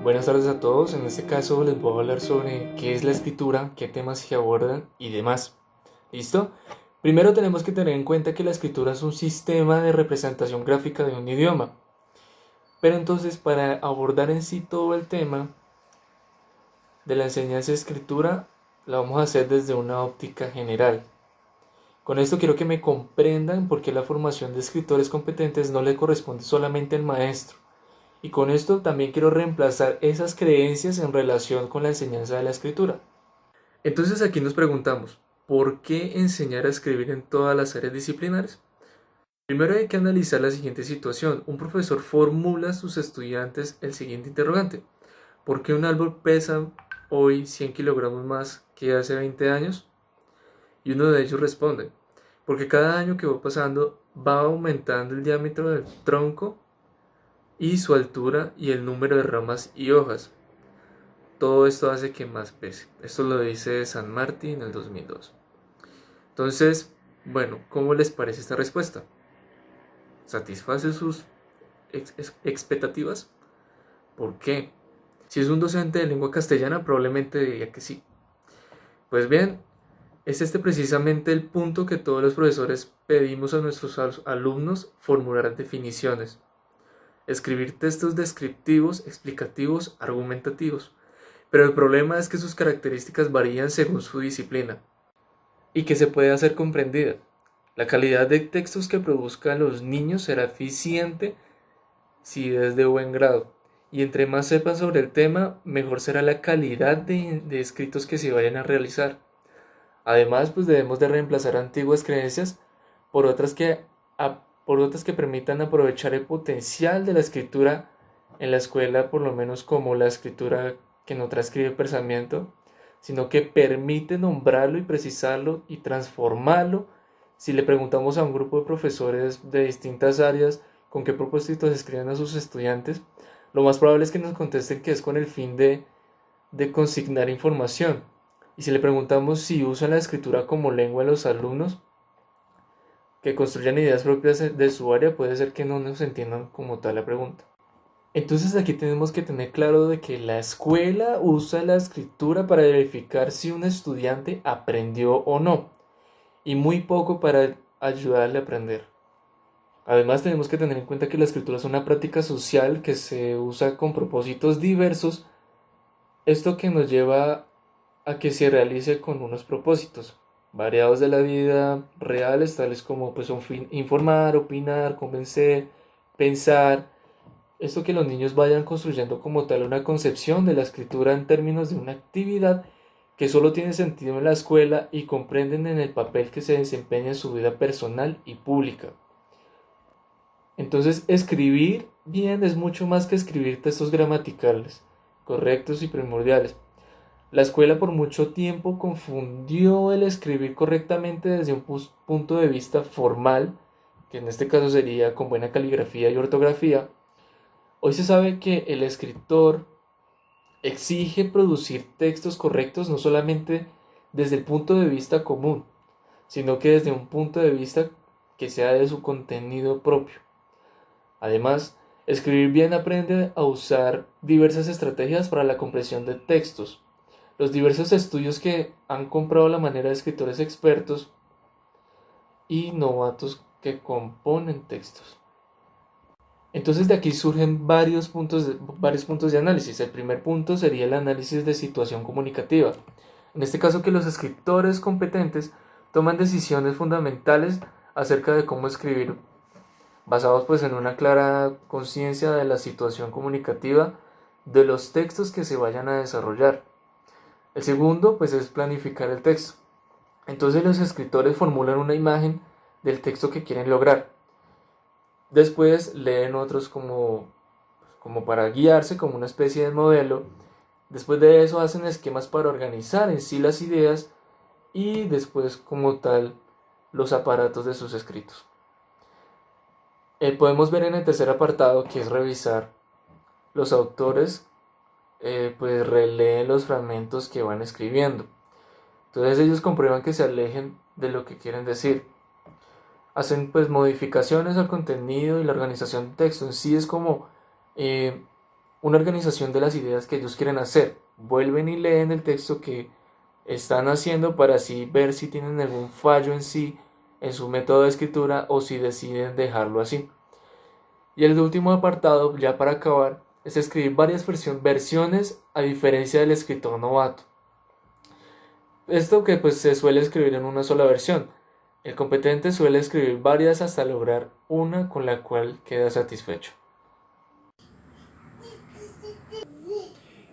Buenas tardes a todos. En este caso les voy a hablar sobre qué es la escritura, qué temas se abordan y demás. ¿Listo? Primero tenemos que tener en cuenta que la escritura es un sistema de representación gráfica de un idioma. Pero entonces para abordar en sí todo el tema de la enseñanza de escritura, la vamos a hacer desde una óptica general. Con esto quiero que me comprendan por qué la formación de escritores competentes no le corresponde solamente al maestro. Y con esto también quiero reemplazar esas creencias en relación con la enseñanza de la escritura. Entonces aquí nos preguntamos, ¿por qué enseñar a escribir en todas las áreas disciplinares? Primero hay que analizar la siguiente situación. Un profesor formula a sus estudiantes el siguiente interrogante. ¿Por qué un árbol pesa hoy 100 kilogramos más que hace 20 años? Y uno de ellos responde, porque cada año que va pasando va aumentando el diámetro del tronco y su altura y el número de ramas y hojas. Todo esto hace que más pese. Esto lo dice San Martín en el 2002. Entonces, bueno, ¿cómo les parece esta respuesta? ¿Satisface sus expectativas? ¿Por qué? Si es un docente de lengua castellana, probablemente diría que sí. Pues bien, es este precisamente el punto que todos los profesores pedimos a nuestros alumnos: formular definiciones, escribir textos descriptivos, explicativos, argumentativos. Pero el problema es que sus características varían según su disciplina y que se puede hacer comprendida. La calidad de textos que produzcan los niños será eficiente si es de buen grado. Y entre más sepan sobre el tema, mejor será la calidad de escritos que se vayan a realizar. Además, pues debemos de reemplazar antiguas creencias por por otras que permitan aprovechar el potencial de la escritura en la escuela, por lo menos como la escritura que no transcribe pensamiento, sino que permite nombrarlo y precisarlo y transformarlo. Si le preguntamos a un grupo de profesores de distintas áreas con qué propósitos escriben a sus estudiantes, lo más probable es que nos contesten que es con el fin de consignar información. Y si le preguntamos si usan la escritura como lengua a los alumnos que construyan ideas propias de su área, puede ser que no nos entiendan como tal la pregunta. Entonces aquí tenemos que tener claro de que la escuela usa la escritura para verificar si un estudiante aprendió o no, y muy poco para ayudarle a aprender. Además tenemos que tener en cuenta que la escritura es una práctica social que se usa con propósitos diversos, esto que nos lleva a que se realice con unos propósitos variados de la vida reales, tales como pues informar, opinar, convencer, pensar. Esto que los niños vayan construyendo como tal una concepción de la escritura en términos de una actividad que solo tiene sentido en la escuela y comprenden en el papel que se desempeña en su vida personal y pública. Entonces, escribir bien es mucho más que escribir textos gramaticales, correctos y primordiales. La escuela por mucho tiempo confundió el escribir correctamente desde un punto de vista formal, que en este caso sería con buena caligrafía y ortografía. Hoy se sabe que el escritor exige producir textos correctos no solamente desde el punto de vista común, sino que desde un punto de vista que sea de su contenido propio. Además, escribir bien aprende a usar diversas estrategias para la comprensión de textos. Los diversos estudios que han comprobado la manera de escritores expertos y novatos que componen textos. Entonces de aquí surgen varios puntos de análisis. El primer punto sería el análisis de situación comunicativa. En este caso, que los escritores competentes toman decisiones fundamentales acerca de cómo escribir, basados pues en una clara conciencia de la situación comunicativa de los textos que se vayan a desarrollar. El segundo pues es planificar el texto. Entonces los escritores formulan una imagen del texto que quieren lograr. Después leen otros como para guiarse, como una especie de modelo. Después de eso hacen esquemas para organizar en sí las ideas y después como tal los aparatos de sus escritos. Podemos ver en el tercer apartado, que es revisar. Los autores pues releen los fragmentos que van escribiendo. Entonces ellos comprueban que se alejen de lo que quieren decir. Hacen pues modificaciones al contenido y la organización del texto. En sí es como una organización de las ideas que ellos quieren hacer. Vuelven y leen el texto que están haciendo para así ver si tienen algún fallo en sí, en su método de escritura, o si deciden dejarlo así. Y el último apartado, ya para acabar, es escribir varias versiones a diferencia del escritor novato. Esto que pues se suele escribir en una sola versión. El competente suele escribir varias hasta lograr una con la cual queda satisfecho.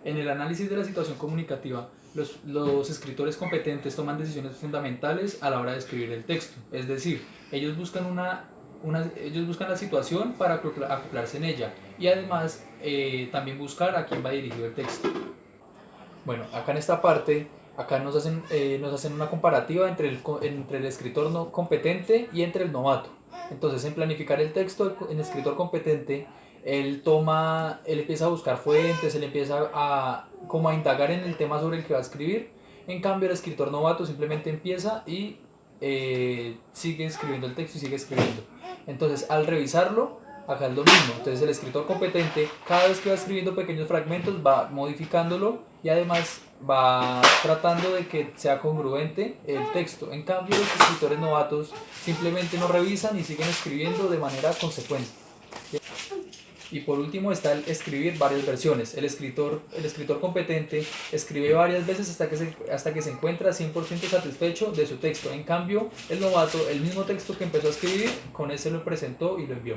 En el análisis de la situación comunicativa, los escritores competentes toman decisiones fundamentales a la hora de escribir el texto. Es decir, ellos buscan ellos buscan la situación para acoplarse en ella y además también buscar a quién va dirigido el texto. Bueno, acá en esta parte, acá nos hacen una comparativa entre el escritor no competente y entre el novato. Entonces, en planificar el texto, el escritor competente, él empieza a buscar fuentes, él empieza como a indagar en el tema sobre el que va a escribir. En cambio, el escritor novato simplemente empieza y sigue escribiendo el texto y sigue escribiendo. Entonces, al revisarlo, acá es lo mismo. Entonces el escritor competente, cada vez que va escribiendo pequeños fragmentos, va modificándolo y además va tratando de que sea congruente el texto. En cambio, los escritores novatos simplemente no revisan y siguen escribiendo de manera consecuente. Y por último está el escribir varias versiones. El escritor competente escribe varias veces hasta que se encuentra 100% satisfecho de su texto. En cambio, el novato, el mismo texto que empezó a escribir, con ese lo presentó y lo envió.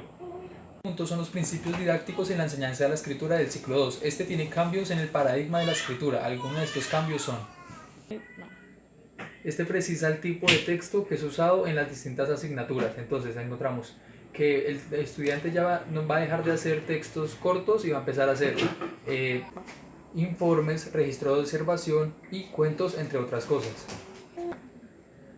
Puntos son los principios didácticos en la enseñanza de la escritura del ciclo 2. Este tiene cambios en el paradigma de la escritura. Algunos de estos cambios son: este precisa el tipo de texto que es usado en las distintas asignaturas. Entonces encontramos que el estudiante ya no va a dejar de hacer textos cortos y va a empezar a hacer informes, registro de observación y cuentos, entre otras cosas.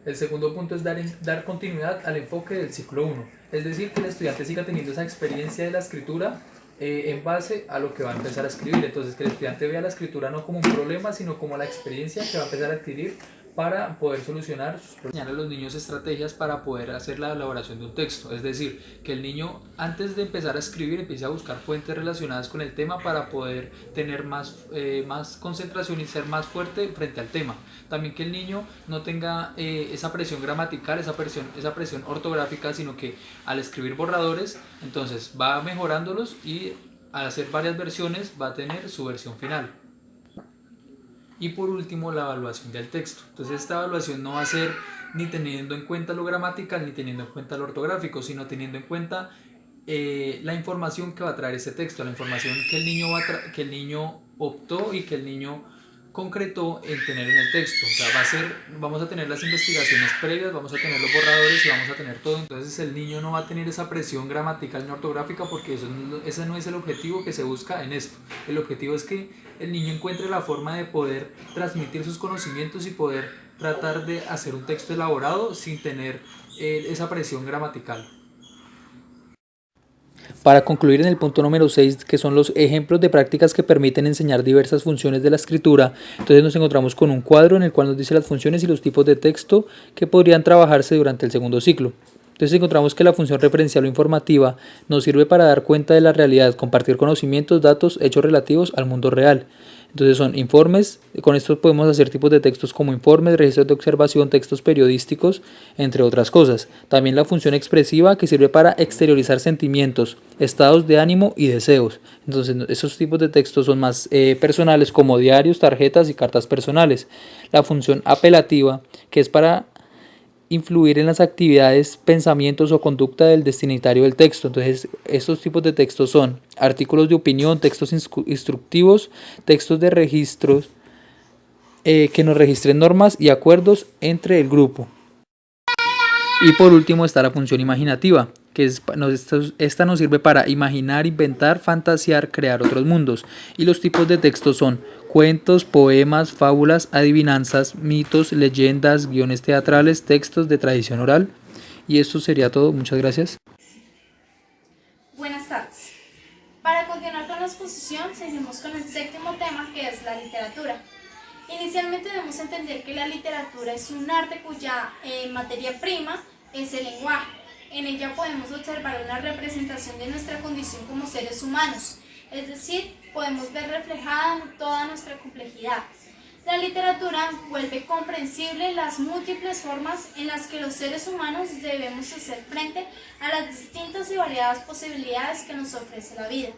El segundo punto es dar continuidad al enfoque del ciclo 1, es decir, que el estudiante siga teniendo esa experiencia de la escritura en base a lo que va a empezar a escribir. Entonces, que el estudiante vea la escritura no como un problema, sino como la experiencia que va a empezar a adquirir para poder solucionar sus problemas. Enseñar a los niños estrategias para poder hacer la elaboración de un texto, es decir, que el niño antes de empezar a escribir empiece a buscar fuentes relacionadas con el tema para poder tener más concentración y ser más fuerte frente al tema. También que el niño no tenga esa presión gramatical, esa presión ortográfica, sino que al escribir borradores, entonces va mejorándolos y al hacer varias versiones va a tener su versión final. Y por último, la evaluación del texto. Entonces esta evaluación no va a ser ni teniendo en cuenta lo gramatical ni teniendo en cuenta lo ortográfico, sino teniendo en cuenta la información que va a traer ese texto, la información que el niño optó y que el niño concretó en tener en el texto. O sea, vamos a tener las investigaciones previas, vamos a tener los borradores y vamos a tener todo. Entonces el niño no va a tener esa presión gramatical ni ortográfica, porque ese no es el objetivo que se busca en esto. El objetivo es que el niño encuentre la forma de poder transmitir sus conocimientos y poder tratar de hacer un texto elaborado sin tener esa presión gramatical. Para concluir en el punto número 6, que son los ejemplos de prácticas que permiten enseñar diversas funciones de la escritura, entonces nos encontramos con un cuadro en el cual nos dice las funciones y los tipos de texto que podrían trabajarse durante el segundo ciclo. Entonces encontramos que la función referencial o informativa nos sirve para dar cuenta de la realidad, compartir conocimientos, datos, hechos relativos al mundo real. Entonces son informes, con esto podemos hacer tipos de textos como informes, registros de observación, textos periodísticos, entre otras cosas. También la función expresiva, que sirve para exteriorizar sentimientos, estados de ánimo y deseos. Entonces esos tipos de textos son más personales, como diarios, tarjetas y cartas personales. La función apelativa, que es para influir en las actividades, pensamientos o conducta del destinatario del texto. Entonces, estos tipos de textos son artículos de opinión, textos instructivos, textos de registros que nos registren normas y acuerdos entre el grupo. Y por último está la función imaginativa, que esta nos sirve para imaginar, inventar, fantasear, crear otros mundos. Y los tipos de textos son cuentos, poemas, fábulas, adivinanzas, mitos, leyendas, guiones teatrales, textos de tradición oral. Y esto sería todo. Muchas gracias. Buenas tardes. Para continuar con la exposición, seguimos con el séptimo tema, que es la literatura. Inicialmente debemos entender que la literatura es un arte cuya materia prima es el lenguaje. En ella podemos observar una representación de nuestra condición como seres humanos. es decir, podemos ver reflejada toda nuestra complejidad. La literatura vuelve comprensible las múltiples formas en las que los seres humanos debemos hacer frente a las distintas y variadas posibilidades que nos ofrece la vida.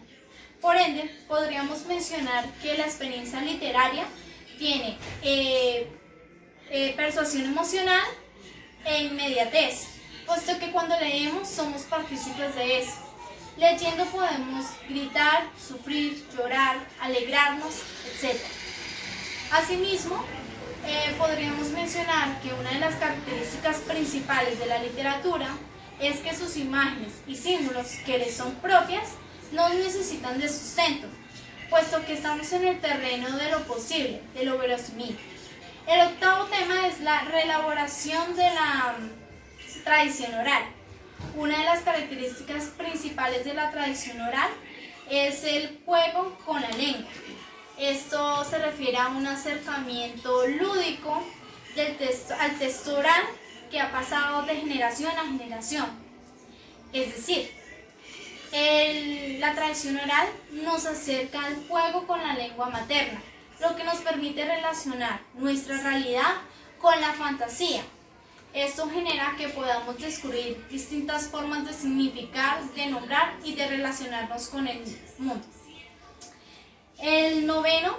Por ende, podríamos mencionar que la experiencia literaria tiene persuasión emocional e inmediatez, puesto que cuando leemos somos partícipes de eso. Leyendo podemos gritar, sufrir, llorar, alegrarnos, etc. Asimismo, podríamos mencionar que una de las características principales de la literatura es que sus imágenes y símbolos que les son propias no necesitan de sustento, puesto que estamos en el terreno de lo posible, de lo verosímil. El octavo tema es la reelaboración de la tradición oral. Una de las características principales de la tradición oral es el juego con la lengua. Esto se refiere a un acercamiento lúdico al texto oral que ha pasado de generación a generación. Es decir, la tradición oral nos acerca al juego con la lengua materna, lo que nos permite relacionar nuestra realidad con la fantasía. Esto genera que podamos descubrir distintas formas de significar, de nombrar y de relacionarnos con el mundo. El noveno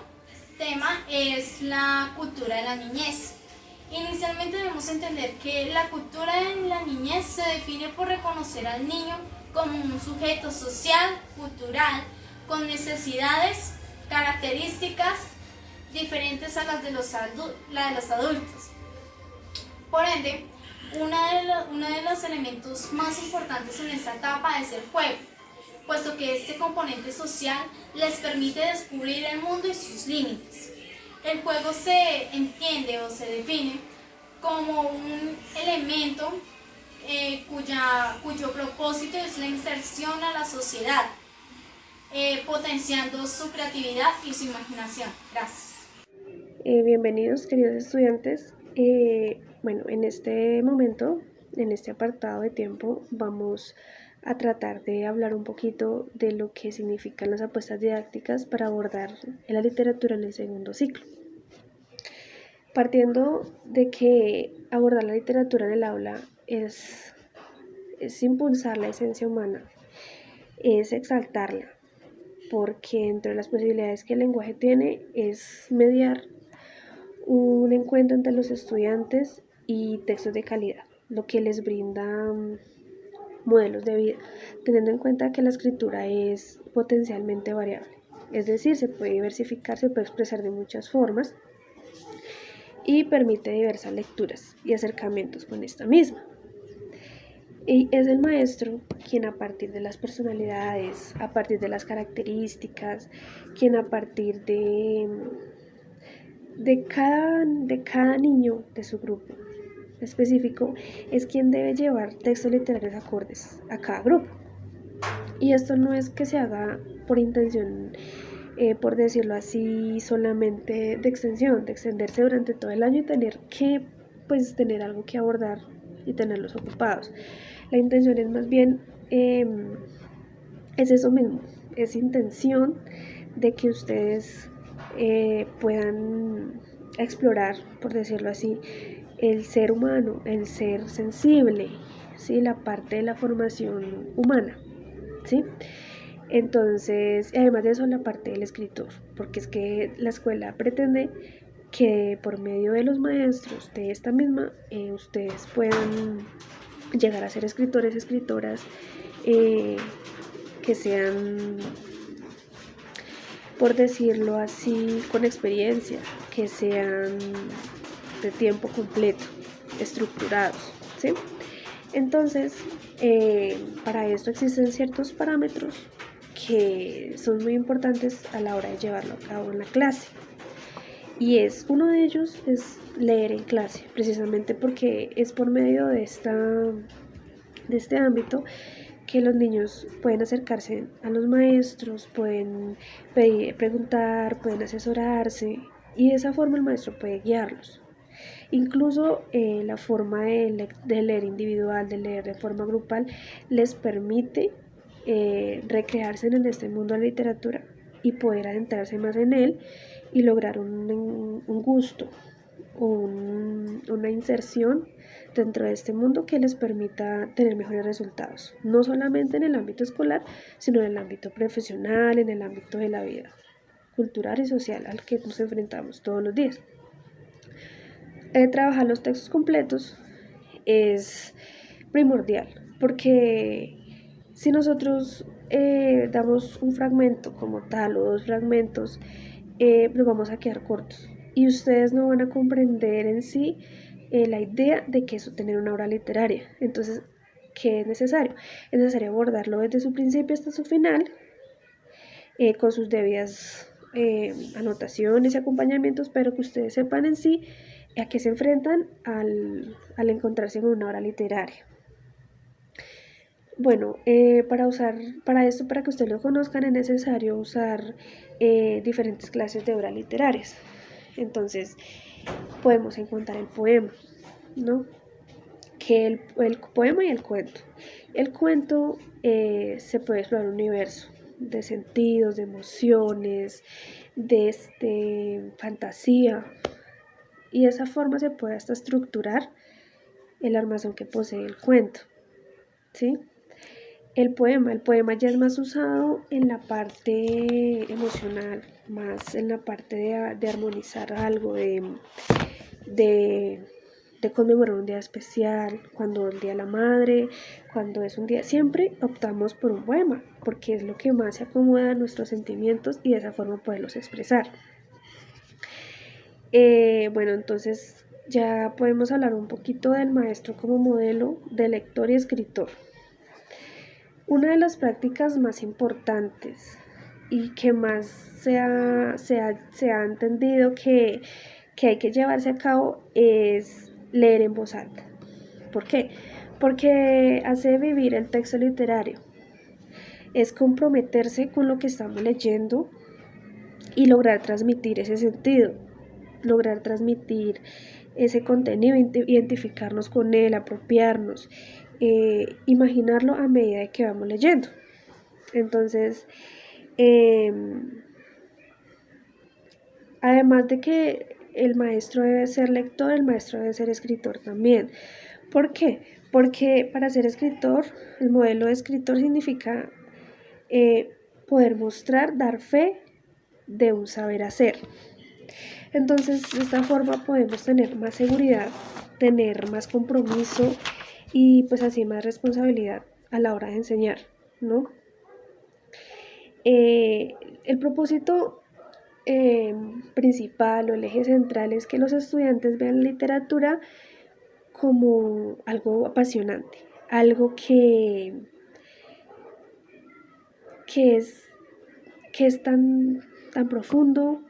tema es la cultura de la niñez. Inicialmente debemos entender que la cultura de la niñez se define por reconocer al niño como un sujeto social, cultural, con necesidades, características diferentes a las de los adultos. Por ende, uno de los elementos más importantes en esta etapa es el juego, puesto que este componente social les permite descubrir el mundo y sus límites. El juego se entiende o se define como un elemento cuyo propósito es la inserción a la sociedad, potenciando su creatividad y su imaginación. Gracias. Bienvenidos, queridos estudiantes. En este momento, en este apartado de tiempo, vamos a tratar de hablar un poquito de lo que significan las apuestas didácticas para abordar la literatura en el segundo ciclo. Partiendo de que abordar la literatura en el aula es impulsar la esencia humana, es exaltarla, porque entre las posibilidades que el lenguaje tiene es mediar un encuentro entre los estudiantes y textos de calidad, lo que les brinda modelos de vida, teniendo en cuenta que la escritura es potencialmente variable, es decir, se puede diversificar, se puede expresar de muchas formas y permite diversas lecturas y acercamientos con esta misma. Y es el maestro quien a partir de las personalidades, a partir de las características, quien a partir de cada niño de su grupo específico es quien debe llevar textos literarios acordes a cada grupo. Y esto no es que se haga por intención, por decirlo así, solamente de extenderse durante todo el año y tener algo que abordar y tenerlos ocupados. La intención es más bien, es eso mismo, es intención de que ustedes puedan explorar, por decirlo así, el ser humano, el ser sensible, ¿sí? La parte de la formación humana, ¿sí? Entonces, además de eso, la parte del escritor, porque es que la escuela pretende que por medio de los maestros de esta misma, ustedes puedan llegar a ser escritores, escritoras, que sean, por decirlo así, con experiencia, que sean de tiempo completo, estructurados, ¿sí? Entonces, para esto existen ciertos parámetros que son muy importantes a la hora de llevarlo a cabo en la clase. Y uno de ellos es leer en clase, precisamente porque es por medio de este ámbito que los niños pueden acercarse a los maestros, pueden preguntar, pueden asesorarse, y de esa forma el maestro puede guiarlos. Incluso la forma de leer individual, de leer de forma grupal, les permite recrearse en este mundo de la literatura y poder adentrarse más en él y lograr un gusto, una inserción dentro de este mundo que les permita tener mejores resultados, no solamente en el ámbito escolar, sino en el ámbito profesional, en el ámbito de la vida cultural y social al que nos enfrentamos todos los días. Trabajar los textos completos es primordial, porque si nosotros damos un fragmento como tal o dos fragmentos, nos vamos a quedar cortos y ustedes no van a comprender en sí la idea de que eso tener una obra literaria. Entonces, ¿qué es necesario? Es necesario abordarlo desde su principio hasta su final, con sus debidas anotaciones y acompañamientos, pero que ustedes sepan en sí a qué se enfrentan al encontrarse con una obra literaria. Bueno, para esto, para que ustedes lo conozcan, es necesario usar diferentes clases de obras literarias. Entonces, podemos encontrar el poema, ¿no? Que el poema y el cuento. El cuento se puede explorar un universo de sentidos, de emociones, de fantasía, y de esa forma se puede hasta estructurar el armazón que posee el cuento, ¿sí? El poema ya es más usado en la parte emocional, más en la parte de armonizar algo, de conmemorar un día especial, cuando el Día de la Madre, cuando es un día, siempre optamos por un poema, porque es lo que más se acomoda a nuestros sentimientos y de esa forma poderlos expresar. Bueno, entonces ya podemos hablar un poquito del maestro como modelo de lector y escritor. Una de las prácticas más importantes y que más se ha entendido que hay que llevarse a cabo es leer en voz alta. ¿Por qué? Porque hace vivir el texto literario. Es comprometerse con lo que estamos leyendo y lograr transmitir ese sentido, lograr transmitir ese contenido, identificarnos con él, apropiarnos, imaginarlo a medida que vamos leyendo. Entonces, además de que el maestro debe ser lector, el maestro debe ser escritor también. ¿Por qué? Porque para ser escritor, el modelo de escritor significa poder mostrar, dar fe de un saber hacer. Entonces, de esta forma podemos tener más seguridad, tener más compromiso y pues así más responsabilidad a la hora de enseñar, ¿no? El propósito principal o el eje central es que los estudiantes vean la literatura como algo apasionante, algo que es tan profundo,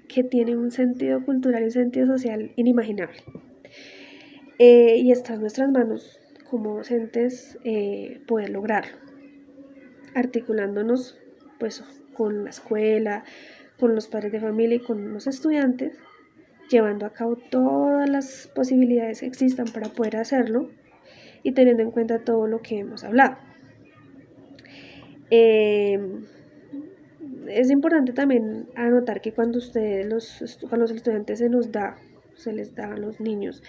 que tiene un sentido cultural y un sentido social inimaginable. Y está en nuestras manos como docentes poder lograrlo, articulándonos pues con la escuela, con los padres de familia y con los estudiantes, llevando a cabo todas las posibilidades que existan para poder hacerlo y teniendo en cuenta todo lo que hemos hablado. Es importante también anotar que cuando los estudiantes se les da a los niños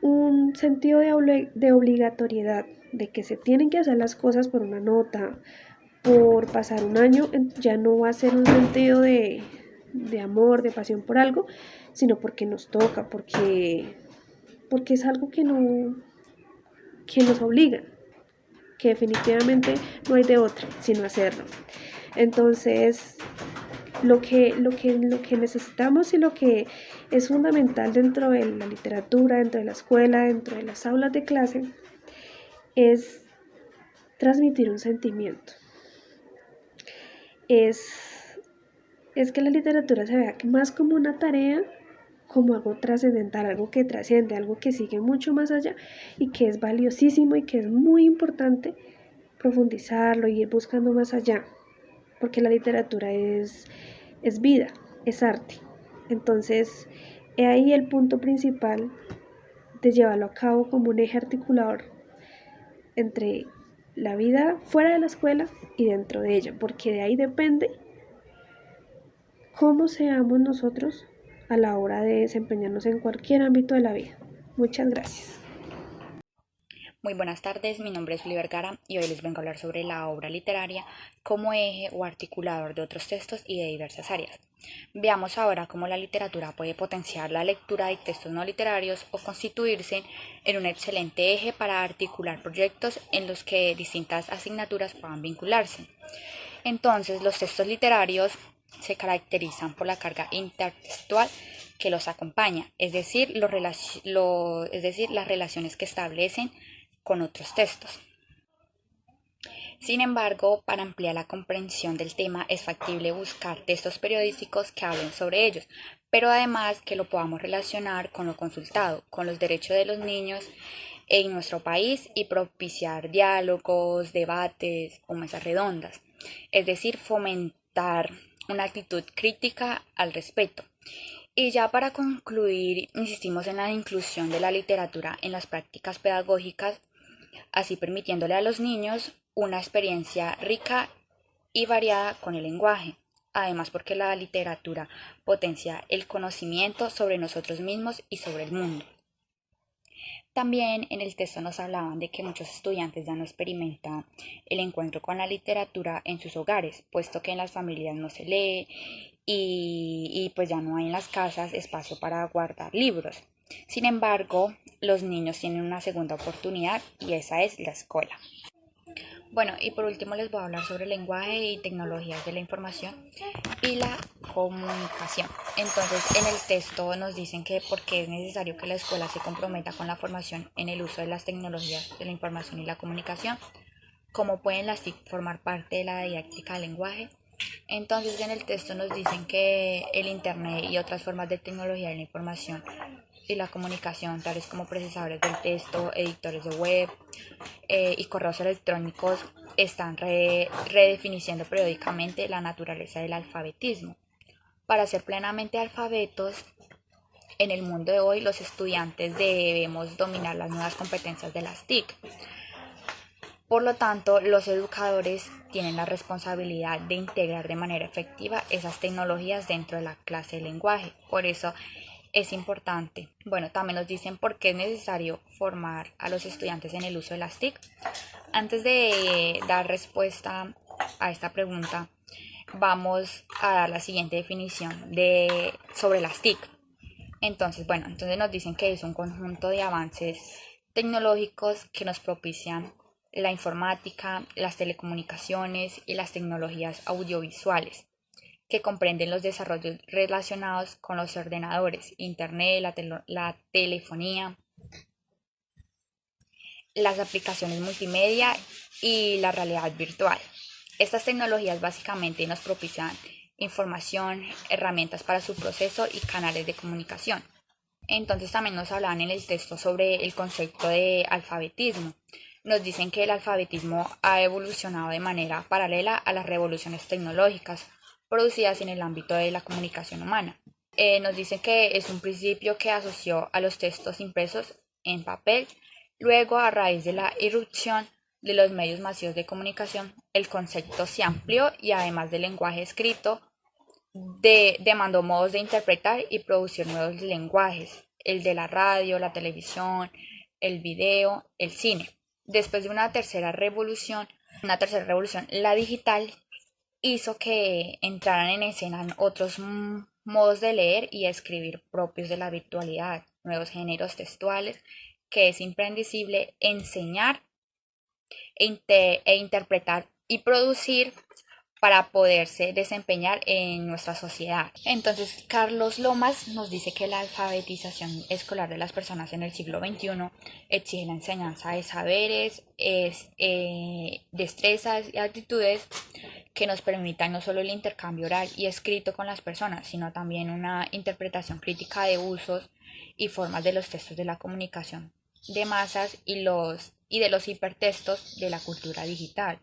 un sentido de obligatoriedad, de que se tienen que hacer las cosas por una nota, por pasar un año, ya no va a ser un sentido de amor, de pasión por algo, sino porque nos toca, porque es algo que nos obliga, que definitivamente no hay de otra sino hacerlo. Entonces, lo que necesitamos y lo que es fundamental dentro de la literatura, dentro de la escuela, dentro de las aulas de clase, es transmitir un sentimiento. Es que la literatura se vea más como una tarea, como algo trascendental, algo que trasciende, algo que sigue mucho más allá y que es valiosísimo y que es muy importante profundizarlo y ir buscando más allá, porque la literatura es vida, es arte. Entonces, he ahí el punto principal de llevarlo a cabo como un eje articulador entre la vida fuera de la escuela y dentro de ella, porque de ahí depende cómo seamos nosotros a la hora de desempeñarnos en cualquier ámbito de la vida. Muchas gracias. Muy buenas tardes, mi nombre es Fili Vergara y hoy les vengo a hablar sobre la obra literaria como eje o articulador de otros textos y de diversas áreas. Veamos ahora cómo la literatura puede potenciar la lectura de textos no literarios o constituirse en un excelente eje para articular proyectos en los que distintas asignaturas puedan vincularse. Entonces, los textos literarios se caracterizan por la carga intertextual que los acompaña, es decir, las relaciones que establecen con otros textos. Sin embargo, para ampliar la comprensión del tema es factible buscar textos periodísticos que hablen sobre ellos, pero además que lo podamos relacionar con lo consultado, con los derechos de los niños en nuestro país y propiciar diálogos, debates o mesas redondas, es decir, fomentar una actitud crítica al respecto. Y ya para concluir, insistimos en la inclusión de la literatura en las prácticas pedagógicas, así permitiéndole a los niños una experiencia rica y variada con el lenguaje. Además, porque la literatura potencia el conocimiento sobre nosotros mismos y sobre el mundo. También en el texto nos hablaban de que muchos estudiantes ya no experimentan el encuentro con la literatura en sus hogares, puesto que en las familias no se lee y pues ya no hay en las casas espacio para guardar libros. Sin embargo, los niños tienen una segunda oportunidad y esa es la escuela. Bueno, y por último les voy a hablar sobre lenguaje y tecnologías de la información y la comunicación. Entonces, en el texto nos dicen que porque es necesario que la escuela se comprometa con la formación en el uso de las tecnologías de la información y la comunicación, cómo pueden las TIC formar parte de la didáctica del lenguaje. Entonces, en el texto nos dicen que el Internet y otras formas de tecnología de la información y la comunicación, tales como procesadores del texto, editores de web y correos electrónicos, están redefiniendo periódicamente la naturaleza del alfabetismo. Para ser plenamente alfabetos, en el mundo de hoy los estudiantes debemos dominar las nuevas competencias de las TIC. Por lo tanto, los educadores tienen la responsabilidad de integrar de manera efectiva esas tecnologías dentro de la clase de lenguaje. Por eso es importante. Bueno, también nos dicen por qué es necesario formar a los estudiantes en el uso de las TIC. Antes de dar respuesta a esta pregunta, vamos a dar la siguiente definición sobre las TIC. Entonces nos dicen que es un conjunto de avances tecnológicos que nos propician la informática, las telecomunicaciones y las tecnologías audiovisuales, que comprenden los desarrollos relacionados con los ordenadores, internet, la telefonía, las aplicaciones multimedia y la realidad virtual. Estas tecnologías básicamente nos propician información, herramientas para su proceso y canales de comunicación. Entonces también nos hablan en el texto sobre el concepto de alfabetismo. Nos dicen que el alfabetismo ha evolucionado de manera paralela a las revoluciones tecnológicas producidas en el ámbito de la comunicación humana. Nos dicen que es un principio que asoció a los textos impresos en papel. Luego, a raíz de la irrupción de los medios masivos de comunicación, el concepto se amplió y además del lenguaje escrito, demandó modos de interpretar y producir nuevos lenguajes, el de la radio, la televisión, el video, el cine. Después de una tercera revolución, la digital, hizo que entraran en escena otros modos de leer y escribir propios de la virtualidad, nuevos géneros textuales que es imprescindible enseñar e interpretar y producir para poderse desempeñar en nuestra sociedad. Entonces, Carlos Lomas nos dice que la alfabetización escolar de las personas en el siglo XXI exige la enseñanza de saberes, destrezas y actitudes que nos permitan no solo el intercambio oral y escrito con las personas, sino también una interpretación crítica de usos y formas de los textos de la comunicación de masas y de los hipertextos de la cultura digital.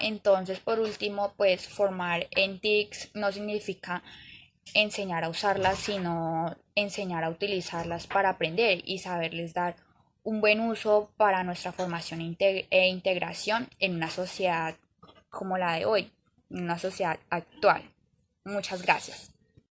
Entonces, por último, pues formar en TICs no significa enseñar a usarlas, sino enseñar a utilizarlas para aprender y saberles dar un buen uso para nuestra formación e integración en una sociedad como la de hoy, en una sociedad actual. Muchas gracias.